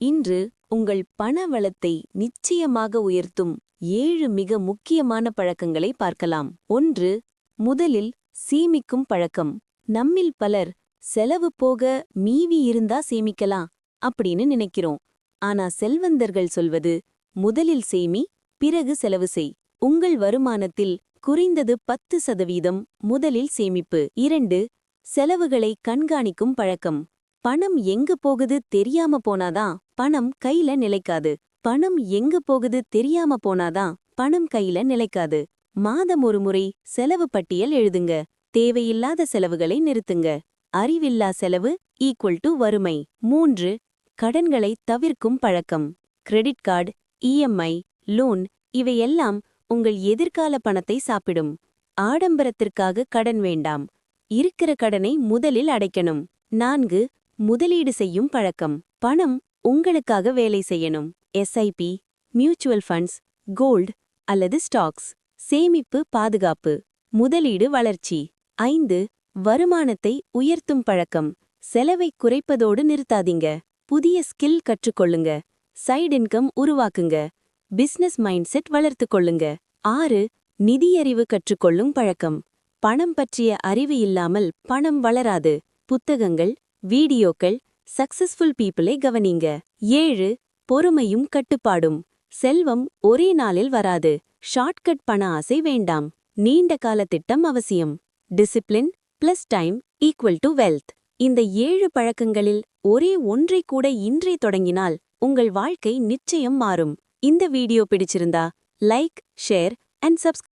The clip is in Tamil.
இன்று உங்கள் பண வளத்தை நிச்சயமாக உயர்த்தும் 7 மிக முக்கியமான பழக்கங்களை பார்க்கலாம். 1. முதலில் சேமிக்கும் பழக்கம். நம்மில் பலர் செலவு போக மீதி இருந்தா சேமிக்கலாம் அப்படின்னு நினைக்கிறோம். ஆனா செல்வந்தர்கள் சொல்வது முதலில் சேமி, பிறகு செலவு செய். உங்கள் வருமானத்தில் குறைந்தது 10% முதலில் சேமிப்பு. 2. செலவுகளை கண்காணிக்கும் பழக்கம். பணம் எங்க போகுது தெரியாம போனாதான் பணம் கையில நிலைக்காது. பணம் எங்க போகுது தெரியாம போனாதான் பணம் கையில நிலைக்காது. மாதம் ஒரு முறை செலவு பட்டியல் எழுதுங்க. தேவையில்லாத செலவுகளை நிறுத்துங்க. அறிவில்லா செலவு = வறுமை. 3. கடன்களை தவிர்க்கும் பழக்கம். கிரெடிட் கார்டு, இஎம்ஐ, லோன் இவையெல்லாம் உங்கள் எதிர்கால பணத்தை சாப்பிடும். ஆடம்பரத்திற்காக கடன் வேண்டாம். இருக்கிற கடனை முதலில் அடைக்கணும். 4. முதலீடு செய்யும் பழக்கம். பணம் உங்களுக்காக வேலை செய்யணும். எஸ்ஐபி, மியூச்சுவல் ஃபண்ட்ஸ், கோல்ட் அல்லது ஸ்டாக்ஸ். சேமிப்பு பாதுகாப்பு, முதலீடு வளர்ச்சி. 5. வருமானத்தை உயர்த்தும் பழக்கம். செலவை குறைப்பதோடு நிறுத்தாதீங்க. புதிய ஸ்கில் கற்றுக்கொள்ளுங்க. சைடு இன்கம் உருவாக்குங்க. பிசினஸ் மைண்ட் செட் வளர்த்துக் கொள்ளுங்க. 6. நிதியறிவு கற்றுக்கொள்ளும் பழக்கம். பணம் பற்றிய அறிவு இல்லாமல் பணம் வளராது. புத்தகங்கள், வீடியோக்கள், சக்சஸ்ஃபுல் பீப்புளை கவனிங்க. 7. பொறுமையும் கட்டுப்பாடும். செல்வம் ஒரே நாளில் வராது. ஷார்ட்கட் பண ஆசை வேண்டாம். நீண்ட கால திட்டம் அவசியம். Discipline + time = wealth. இந்த 7 பழக்கங்களில் ஒரே ஒன்றை கூட இன்றே தொடங்கினால் உங்கள் வாழ்க்கை நிச்சயம் மாறும். இந்த வீடியோ பிடிச்சிருந்தா லைக், ஷேர் அண்ட் சப்ஸ்கிரைப்